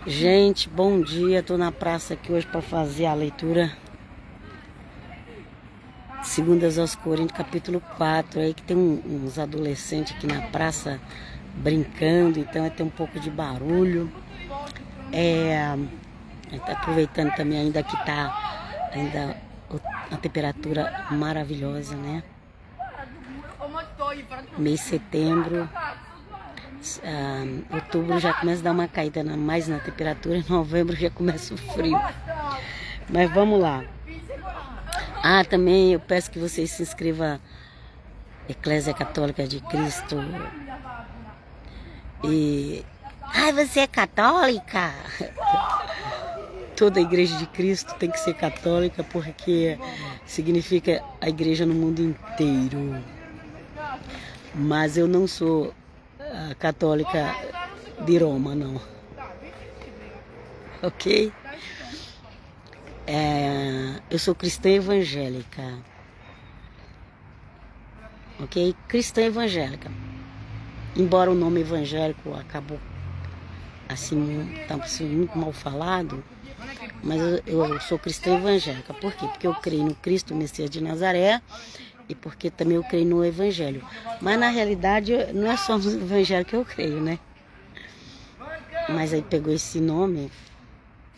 Gente, bom dia. Tô na praça aqui hoje para fazer a leitura Segundas aos Coríntios, capítulo 4. Aí que tem uns adolescentes aqui na praça brincando, então vai ter um pouco de barulho. Aproveitando também ainda que tá ainda a temperatura maravilhosa, né? Mês de setembro. Outubro já começa a dar uma caída mais na temperatura, em novembro já começa o frio. Mas vamos lá. Também eu peço que vocês se inscrevam Eclésia Católica de Cristo. Você é católica? Toda a igreja de Cristo tem que ser católica, porque significa a igreja no mundo inteiro. Mas eu não sou católica de Roma, não. Ok? Eu sou cristã evangélica. Ok? Cristã evangélica. Embora o nome evangélico acabou assim, tá muito mal falado, mas eu sou cristã evangélica. Por quê? Porque eu creio no Cristo Messias de Nazaré e porque também eu creio no Evangelho. Mas na realidade não é só no Evangelho que eu creio, né? Mas aí pegou esse nome.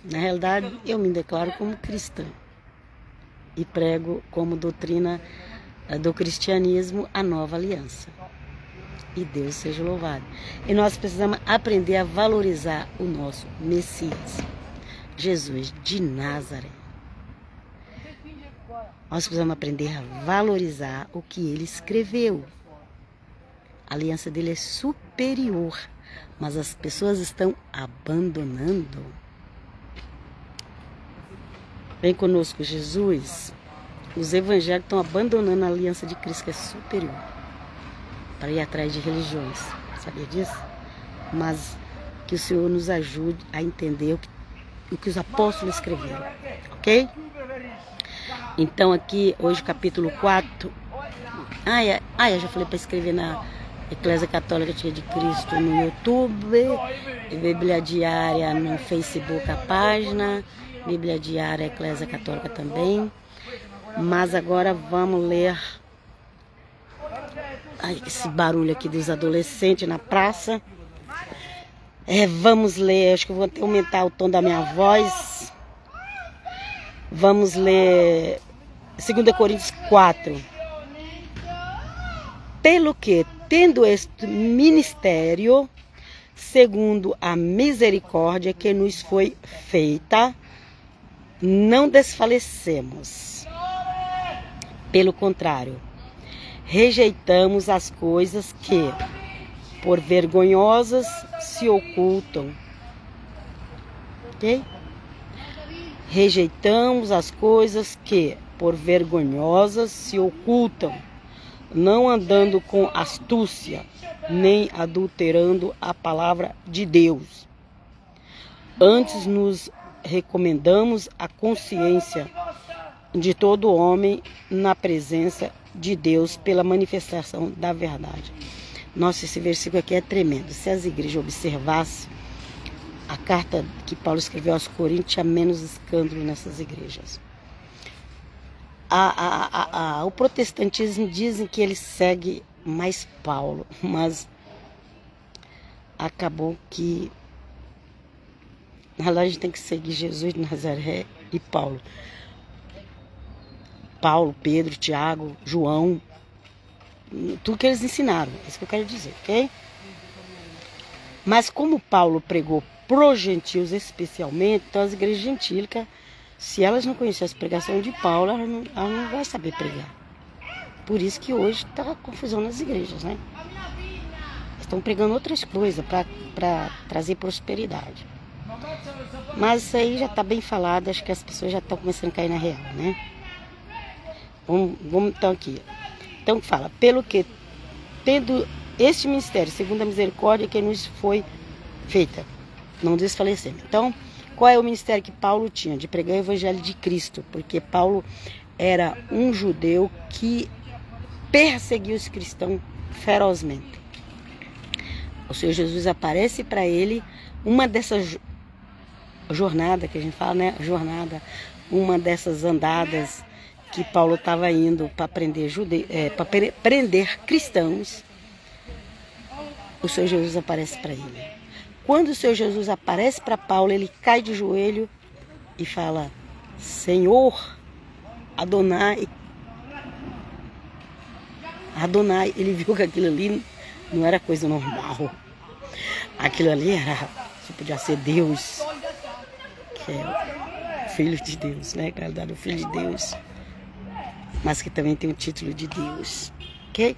Na realidade eu me declaro como cristã e prego como doutrina do cristianismo a nova aliança. E Deus seja louvado. E nós precisamos aprender a valorizar o nosso Messias, Jesus de Nazaré. Nós precisamos aprender a valorizar o que ele escreveu. A aliança dele é superior, mas as pessoas estão abandonando. Vem conosco, Jesus. Os evangélicos estão abandonando a aliança de Cristo, que é superior, para ir atrás de religiões. Sabia disso? Mas que o Senhor nos ajude a entender o que os apóstolos escreveram. Ok? Então aqui, hoje capítulo 4. Eu já falei para escrever na Eclésia Católica de Cristo no YouTube, Bíblia Diária no Facebook, a página, Bíblia Diária Eclésia Católica também. Mas agora vamos ler esse barulho aqui dos adolescentes na praça. Vamos ler, acho que eu vou até aumentar o tom da minha voz. Vamos ler 2 Coríntios 4. Pelo que, tendo este ministério, segundo a misericórdia que nos foi feita, não desfalecemos. Pelo contrário, rejeitamos as coisas que, por vergonhosas, se ocultam. Ok? Rejeitamos as coisas que, por vergonhosas, se ocultam, não andando com astúcia, nem adulterando a palavra de Deus. Antes nos recomendamos a consciência de todo homem na presença de Deus pela manifestação da verdade. Nossa, esse versículo aqui é tremendo. Se as igrejas observassem a carta que Paulo escreveu aos Coríntios, tinha menos escândalo nessas igrejas. O protestantismo dizem que ele segue mais Paulo, mas acabou que na verdade a gente tem que seguir Jesus de Nazaré e Paulo. Paulo, Pedro, Tiago, João, tudo que eles ensinaram, é isso que eu quero dizer, ok? Mas como Paulo pregou pro gentios especialmente, então as igrejas gentílicas, se elas não conhecem a pregação de Paulo, elas não vão saber pregar. Por isso que hoje está confusão nas igrejas, né? Estão pregando outras coisas para trazer prosperidade. Mas isso aí já está bem falado, acho que as pessoas já estão começando a cair na real, né? Vamos então aqui. Então fala, pelo que, tendo este ministério, segundo a misericórdia que nos foi feita, não desfalecemos. Então, qual é o ministério que Paulo tinha? De pregar o evangelho de Cristo, porque Paulo era um judeu que perseguia os cristãos ferozmente. O Senhor Jesus aparece para ele, uma dessas jornada que a gente fala, né? Jornada, uma dessas andadas que Paulo estava indo para prender para prender cristãos, o Senhor Jesus aparece para ele. Quando o Senhor Jesus aparece para Paulo, ele cai de joelho e fala: Senhor, Adonai. Adonai, ele viu que aquilo ali não era coisa normal. Aquilo ali era, só podia ser Deus, que é o Filho de Deus, né? Na realidade, o Filho de Deus, mas que também tem o título de Deus, ok?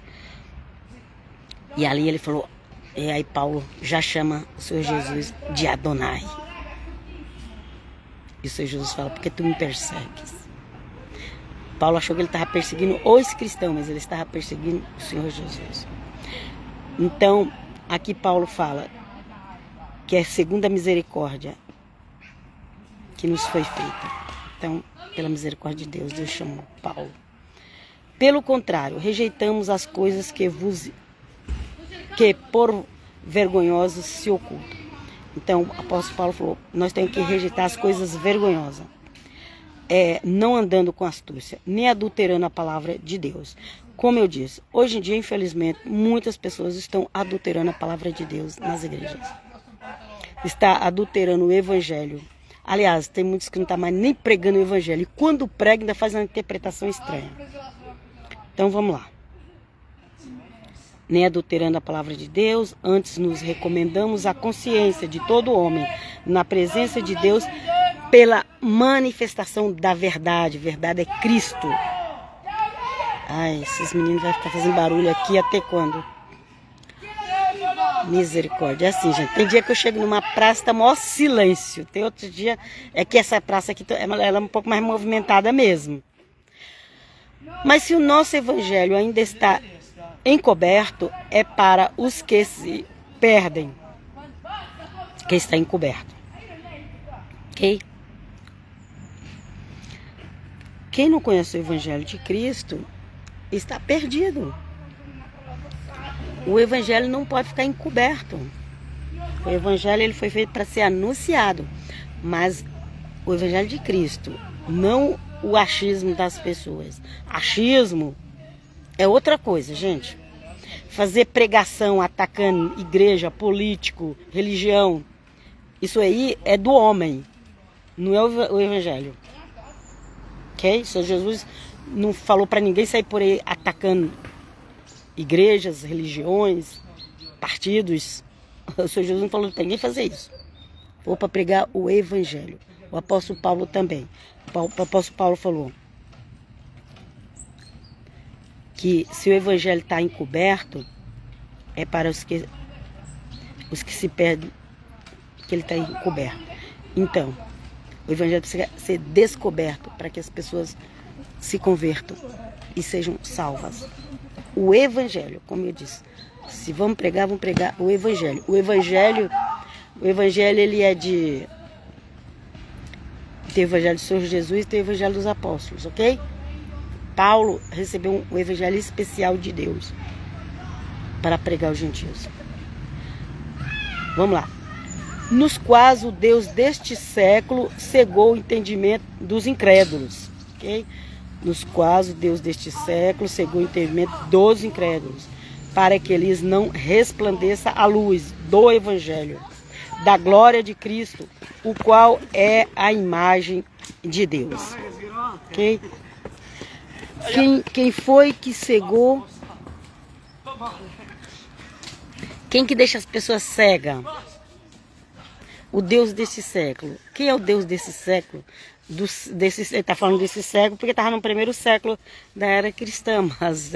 E ali ele falou, e aí Paulo já chama o Senhor Jesus de Adonai. E o Senhor Jesus fala: por que tu me persegues? Paulo achou que ele estava perseguindo os cristãos, mas ele estava perseguindo o Senhor Jesus. Então, aqui Paulo fala que é segundo a misericórdia que nos foi feita. Então, pela misericórdia de Deus, Deus chamou Paulo. Pelo contrário, rejeitamos as coisas que por vergonhosas se ocultam. Então, o apóstolo Paulo falou: nós temos que rejeitar as coisas vergonhosas. Não andando com astúcia, nem adulterando a palavra de Deus. Como eu disse, hoje em dia, infelizmente, muitas pessoas estão adulterando a palavra de Deus nas igrejas. Está adulterando o evangelho. Aliás, tem muitos que não estão mais nem pregando o evangelho. E quando prega, ainda faz uma interpretação estranha. Então, vamos lá. Nem adulterando a palavra de Deus, antes nos recomendamos a consciência de todo homem na presença de Deus, pela manifestação da verdade. Verdade é Cristo. Ai, esses meninos vão ficar fazendo barulho aqui até quando? Misericórdia. É assim, gente. Tem dia que eu chego numa praça, tá maior silêncio. Tem outro dia, é que essa praça aqui, ela é um pouco mais movimentada mesmo. Mas se o nosso evangelho ainda está encoberto, é para os que se perdem, que está encoberto. Ok? Quem não conhece o evangelho de Cristo está perdido. O evangelho não pode ficar encoberto. O evangelho ele foi feito para ser anunciado, mas o evangelho de Cristo, não o achismo das pessoas. Achismo é outra coisa, gente. Fazer pregação atacando igreja, político, religião, isso aí é do homem, não é o evangelho. Ok? O Senhor Jesus não falou para ninguém sair por aí atacando igrejas, religiões, partidos. O Senhor Jesus não falou para ninguém fazer isso. Foi para pregar o evangelho. O apóstolo Paulo também. O apóstolo Paulo falou que se o evangelho está encoberto, é para os que se perdem, que ele está encoberto. Então, o evangelho precisa ser descoberto para que as pessoas se convertam e sejam salvas. O evangelho, como eu disse, se vamos pregar o evangelho. O evangelho ele é de... Tem o evangelho do Senhor Jesus e tem o evangelho dos apóstolos, ok? Paulo recebeu um evangelho especial de Deus para pregar os gentios. Vamos lá. Nos quais o Deus deste século cegou o entendimento dos incrédulos, ok? Nos quais o Deus deste século cegou o entendimento dos incrédulos, para que eles não resplandeça a luz do evangelho, da glória de Cristo, o qual é a imagem de Deus. Ok? Quem foi que cegou? Quem que deixa as pessoas cegas? O Deus desse século. Quem é o Deus desse século? Ele está falando desse século porque estava no primeiro século da era cristã, mas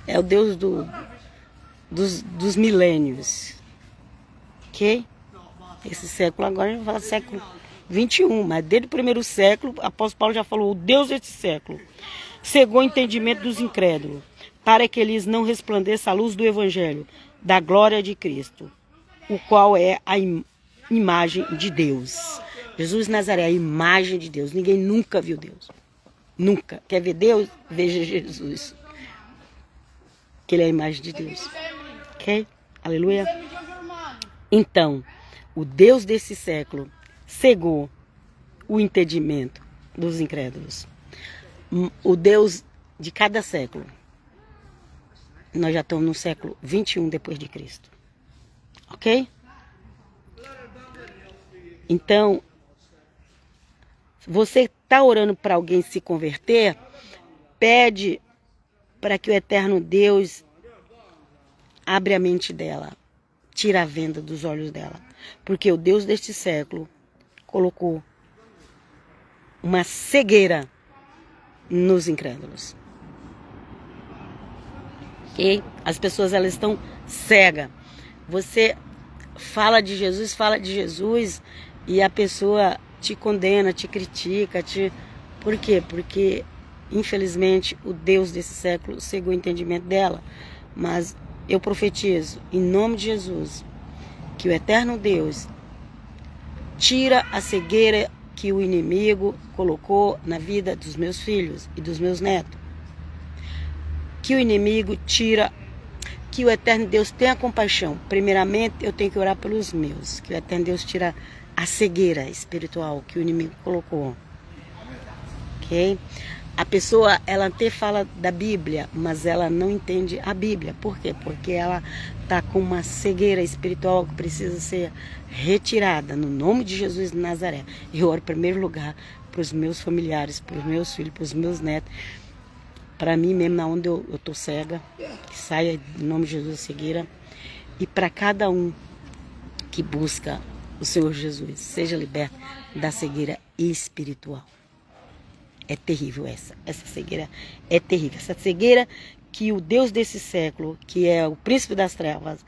é o Deus dos milênios. Ok? Esse século agora a gente fala século 21, mas desde o primeiro século, o apóstolo Paulo já falou: o Deus desse século cegou o entendimento dos incrédulos, para que eles não resplandeça a luz do evangelho, da glória de Cristo, o qual é a imagem de Deus. Jesus Nazaré, a imagem de Deus. Ninguém nunca viu Deus. Nunca. Quer ver Deus? Veja Jesus. Que ele é a imagem de Deus. Ok? Aleluia. Então, O Deus desse século cegou o entendimento dos incrédulos. O Deus de cada século. Nós já estamos no século 21 depois de Cristo. Ok? Então, você está orando para alguém se converter, pede para que o eterno Deus abra a mente dela, tira a venda dos olhos dela. Porque o Deus deste século colocou uma cegueira nos incrédulos. Ok? As pessoas, elas estão cegas. Você fala de Jesus, e a pessoa te condena, te critica, Por quê? Porque, infelizmente, o Deus desse século cegou o entendimento dela. Mas eu profetizo, em nome de Jesus, que o eterno Deus tira a cegueira que o inimigo colocou na vida dos meus filhos e dos meus netos. Que o inimigo tira, que o eterno Deus tenha compaixão. Primeiramente, eu tenho que orar pelos meus. Que o eterno Deus tira a cegueira espiritual que o inimigo colocou. Ok? A pessoa, ela até fala da Bíblia, mas ela não entende a Bíblia. Por quê? Porque ela está com uma cegueira espiritual que precisa ser retirada. No nome de Jesus de Nazaré. Eu oro em primeiro lugar para os meus familiares, para os meus filhos, para os meus netos. Para mim mesmo, na onde eu estou cega, que saia em nome de Jesus a cegueira. E para cada um que busca o Senhor Jesus, seja liberto da cegueira espiritual. É terrível essa cegueira é terrível. Essa cegueira que o Deus desse século, que é o príncipe das trevas,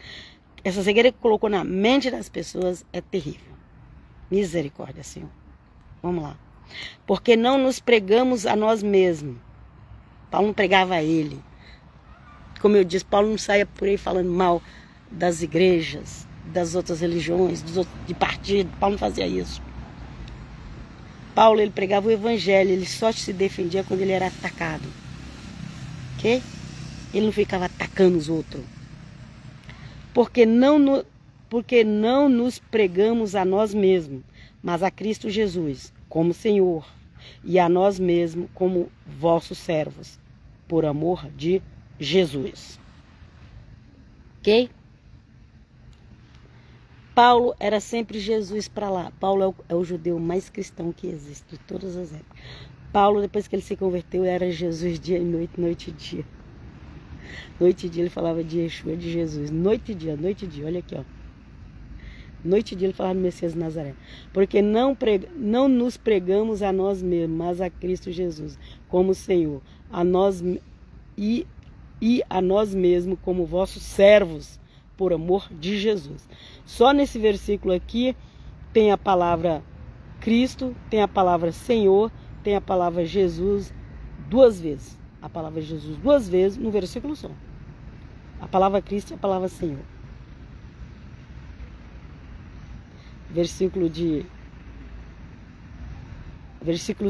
essa cegueira que colocou na mente das pessoas é terrível. Misericórdia, Senhor. Vamos lá. Porque não nos pregamos a nós mesmos. Paulo não pregava a ele. Como eu disse, Paulo não saía por aí falando mal das igrejas, das outras religiões, de partido. Paulo não fazia isso. Paulo, ele pregava o evangelho, ele só se defendia quando ele era atacado. Ok? Ele não ficava atacando os outros. Porque não nos pregamos a nós mesmos, mas a Cristo Jesus como Senhor, e a nós mesmos como vossos servos, por amor de Jesus. Ok? Paulo era sempre Jesus para lá. Paulo é o judeu mais cristão que existe de todas as épocas. Paulo, depois que ele se converteu, era Jesus dia e noite, noite e dia. Noite e dia ele falava de Yeshua, de Jesus. Noite e dia, olha aqui, ó. Noite e dia ele falava do Messias de Nazaré. Porque não nos pregamos a nós mesmos, mas a Cristo Jesus como Senhor. A nós mesmos como vossos servos, por amor de Jesus. Só nesse versículo aqui tem a palavra Cristo, tem a palavra Senhor, tem a palavra Jesus duas vezes. A palavra Jesus duas vezes no versículo só. A palavra Cristo e a palavra Senhor. Versículo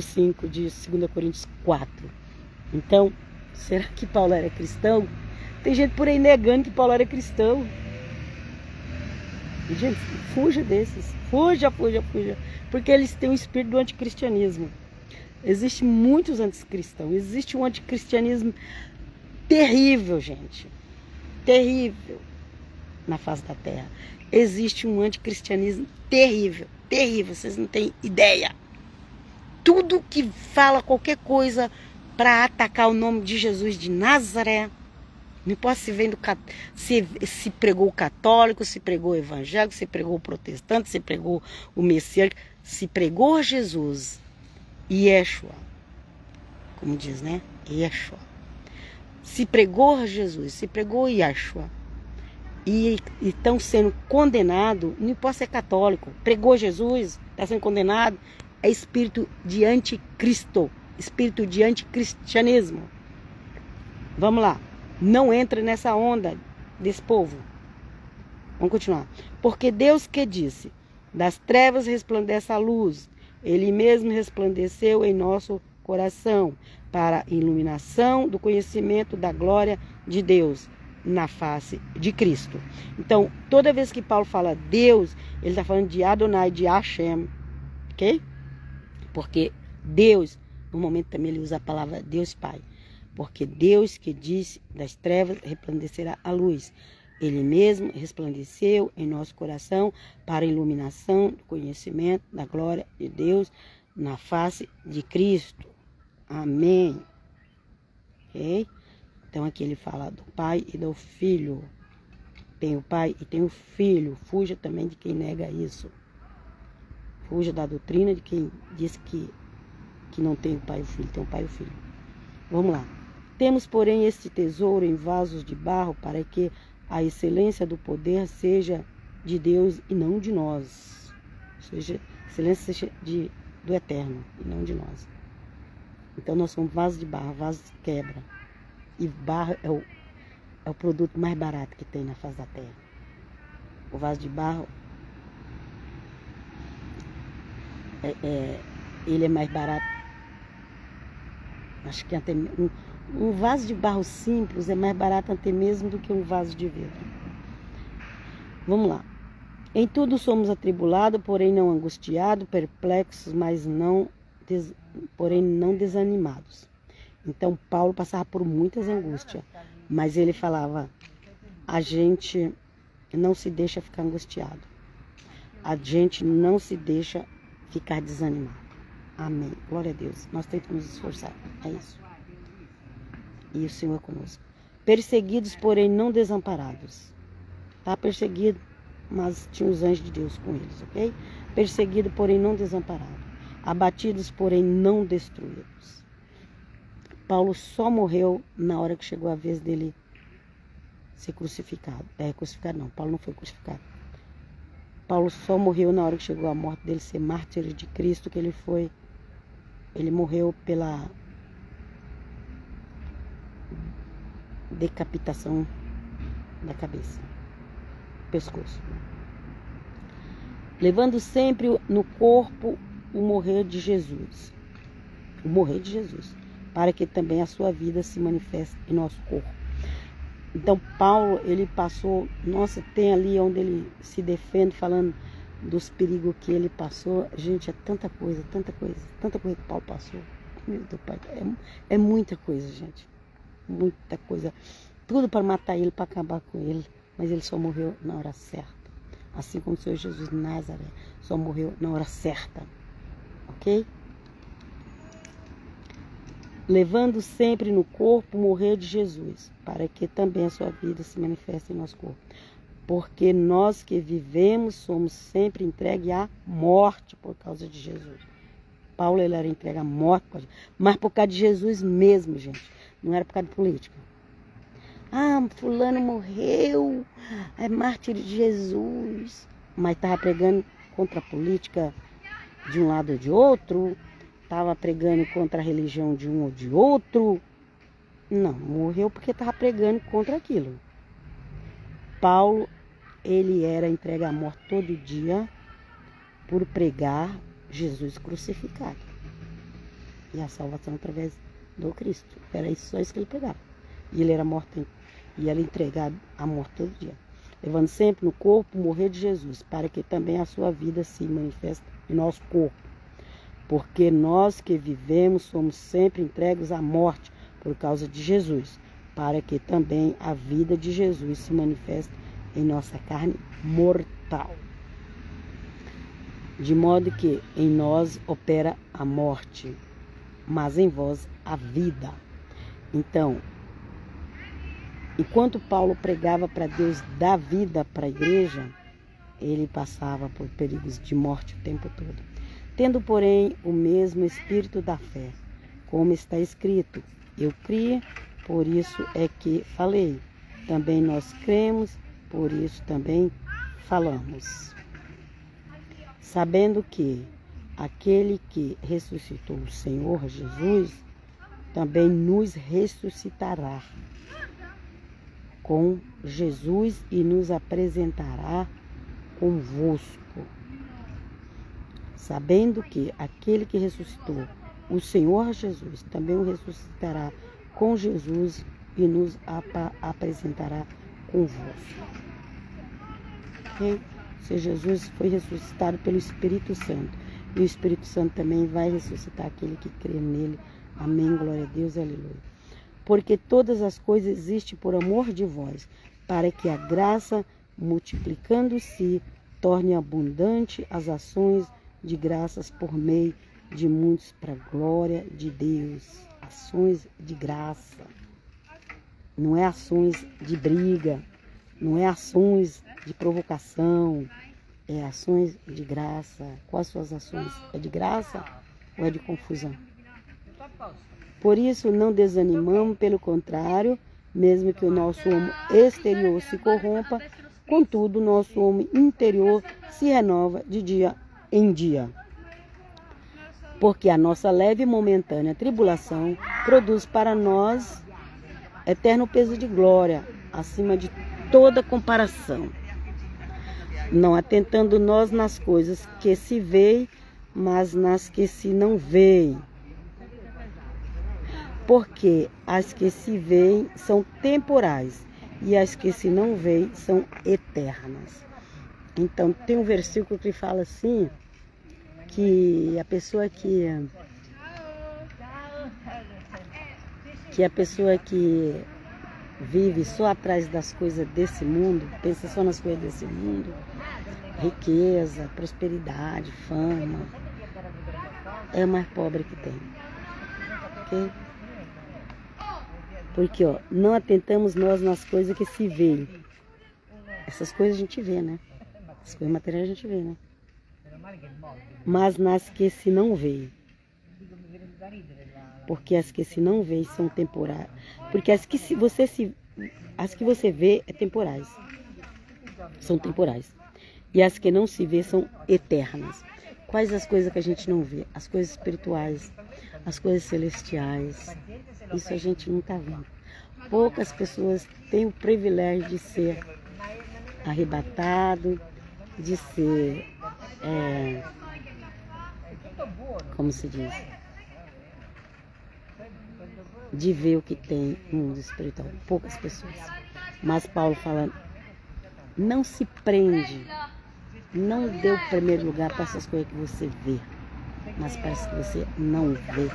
5 de 2 Coríntios 4. Então, será que Paulo era cristão? Tem gente por aí negando que Paulo era cristão. Gente, fuja desses. Fuja. Porque eles têm o espírito do anticristianismo. Existem muitos anticristãos. Existe um anticristianismo terrível, gente. Terrível. Na face da terra. Existe um anticristianismo terrível. Terrível. Vocês não têm ideia. Tudo que fala qualquer coisa para atacar o nome de Jesus de Nazaré. Não importa se pregou o católico, se pregou o evangélico, se pregou o protestante, se pregou o messiânico, se pregou Jesus, Yeshua, como diz, né? Yeshua. Se pregou Jesus, se pregou Yeshua, e estão sendo condenados, não importa se é católico, pregou Jesus, está sendo condenado, é espírito de anticristo, espírito de anticristianismo. Vamos lá. Não entre nessa onda desse povo. Vamos continuar. Porque Deus que disse, das trevas resplandece a luz. Ele mesmo resplandeceu em nosso coração para a iluminação do conhecimento da glória de Deus. na face de Cristo. Então, toda vez que Paulo fala Deus, ele está falando de Adonai, de Hashem, ok? Porque Deus, no momento também ele usa a palavra Deus Pai, porque Deus que disse das trevas resplandecerá a luz. Ele mesmo resplandeceu em nosso coração para a iluminação do conhecimento da glória de Deus na face de Cristo. Amém. Ok? Então aqui ele fala do Pai e do Filho. Tem o Pai e tem o Filho. Fuja também de quem nega isso. Fuja da doutrina de quem diz que não tem o Pai e o Filho. Tem o Pai e o Filho. Vamos lá. Temos, porém, este tesouro em vasos de barro para que a excelência do poder seja de Deus e não de nós. Ou seja, a excelência seja do Eterno e não de nós. Então nós somos vasos de barro, vasos de quebra. E barro é o produto mais barato que tem na face da terra. O vaso de barro, ele é mais barato. Acho que até um vaso de barro simples é mais barato até mesmo do que um vaso de vidro. Vamos lá. Em tudo somos atribulados, porém não angustiados, perplexos, porém não desanimados. Então Paulo passava por muitas angústias, mas ele falava, a gente não se deixa ficar angustiado. A gente não se deixa ficar desanimado. Amém. Glória a Deus. Nós temos que nos esforçar. É isso. E o Senhor é conosco. Perseguidos, porém não desamparados. Tá perseguido, mas tinha os anjos de Deus com eles, ok? Perseguido, porém não desamparado. Abatidos, porém não destruídos. Paulo só morreu na hora que chegou a vez dele ser crucificado. Crucificado não, Paulo não foi crucificado. Paulo só morreu na hora que chegou a morte dele ser mártir de Cristo, que ele morreu pela decapitação da cabeça, pescoço. Levando sempre no corpo o morrer de Jesus. O morrer de Jesus. Para que também a sua vida se manifeste em nosso corpo. Então Paulo, ele passou, nossa, tem ali onde ele se defende, falando dos perigos que ele passou. Gente, é tanta coisa que Paulo passou. Meu Deus, Pai, é muita coisa, gente. Muita coisa. Tudo para matar ele, para acabar com ele. Mas ele só morreu na hora certa. Assim como o Senhor Jesus de Nazaré só morreu na hora certa. Ok? Levando sempre no corpo o morrer de Jesus, para que também a sua vida se manifeste em nosso corpo. Porque nós que vivemos somos sempre entregues à morte por causa de Jesus. Paulo, ele era entregue à morte, mas por causa de Jesus mesmo, gente. Não era por causa de política. Ah, fulano morreu, é mártir de Jesus. Mas estava pregando contra a política de um lado ou de outro. Estava pregando contra a religião de um ou de outro. Não, morreu porque estava pregando contra aquilo. Paulo, ele era entregue à morte todo dia por pregar Jesus crucificado. E a salvação através do Cristo. Era isso, só isso que ele pregava. E ele era morto, e era entregado à morte todo dia. Levando sempre no corpo o morrer de Jesus, para que também a sua vida se manifeste em nosso corpo. Porque nós que vivemos somos sempre entregues à morte por causa de Jesus, para que também a vida de Jesus se manifeste em nossa carne mortal. De modo que em nós opera a morte, mas em vós a vida. Então, enquanto Paulo pregava para Deus dar vida para a igreja, ele passava por perigos de morte o tempo todo. Tendo, porém, o mesmo espírito da fé, como está escrito, eu criei, por isso é que falei. Também nós cremos, por isso também falamos. Sabendo que aquele que ressuscitou o Senhor Jesus, também nos ressuscitará com Jesus e nos apresentará convosco. Sabendo que aquele que ressuscitou o Senhor Jesus também o ressuscitará com Jesus e nos apresentará convosco. Okay? Se Jesus foi ressuscitado pelo Espírito Santo, e o Espírito Santo também vai ressuscitar aquele que crê nele. Amém, glória a Deus, aleluia. Porque todas as coisas existem por amor de vós, para que a graça, multiplicando-se, torne abundante as ações de graças por meio de muitos para a glória de Deus. Ações de graça. Não é ações de briga, não é ações de provocação, é ações de graça. Quais suas ações? É de graça ou é de confusão? Por isso não desanimamos, pelo contrário, mesmo que o nosso homem exterior se corrompa, contudo o nosso homem interior se renova de dia em dia. Porque a nossa leve e momentânea tribulação produz para nós eterno peso de glória, acima de toda comparação. Não atentando nós nas coisas que se veem, mas nas que se não veem. Porque as que se veem são temporais e as que se não veem são eternas. Então tem um versículo que fala assim, que a pessoa que vive só atrás das coisas desse mundo, pensa só nas coisas desse mundo, riqueza, prosperidade, fama, é o mais pobre que tem. Ok? Porque, ó, não atentamos nós nas coisas que se veem. Essas coisas a gente vê, né? As coisas materiais a gente vê, né? Mas nas que se não veem. Porque as que se não veem são temporais. Porque as que você vê é temporais. São temporais. E as que não se vê são eternas. Quais as coisas que a gente não vê? As coisas espirituais, as coisas celestiais. Isso a gente não está vendo. Poucas pessoas têm o privilégio de ser arrebatado, de ser, como se diz, de ver o que tem no mundo espiritual. Poucas pessoas. Mas Paulo fala, não se prende, não dê o primeiro lugar para essas coisas que você vê, mas para as que você não vê.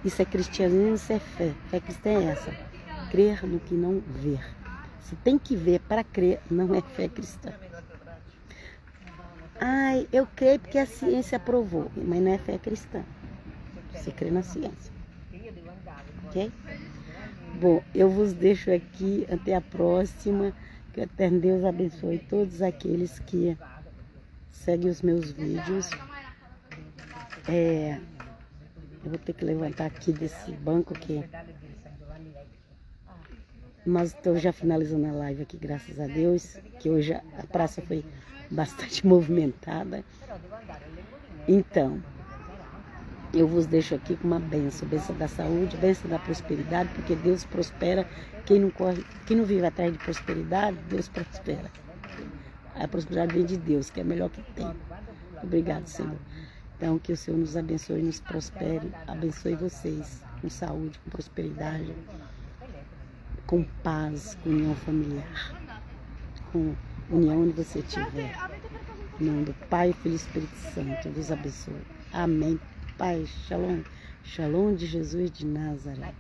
Isso é cristianismo, isso é fé. Fé cristã é essa, crer no que não ver. Você tem que ver para crer, não é fé cristã. Ai, eu creio porque a ciência provou, mas não é fé cristã. Você crê na ciência. Ok? Bom, eu vos deixo aqui, até a próxima. Que o eterno Deus abençoe todos aqueles que seguem os meus vídeos. Eu vou ter que levantar aqui desse banco aqui. Mas estou já finalizando a live aqui, graças a Deus. Que hoje a praça foi bastante movimentada. Então, eu vos deixo aqui com uma bênção. Bênção da saúde, bênção da prosperidade. Porque Deus prospera. Quem não vive atrás de prosperidade, Deus prospera. A prosperidade vem de Deus, que é a melhor que tem. Obrigado, Senhor. Então, que o Senhor nos abençoe, nos prospere, abençoe vocês com saúde, com prosperidade, com paz, com união familiar, com união onde você estiver. Em nome do Pai, Filho e Espírito Santo, vos abençoe. Amém. Pai, shalom. Shalom de Jesus de Nazaré.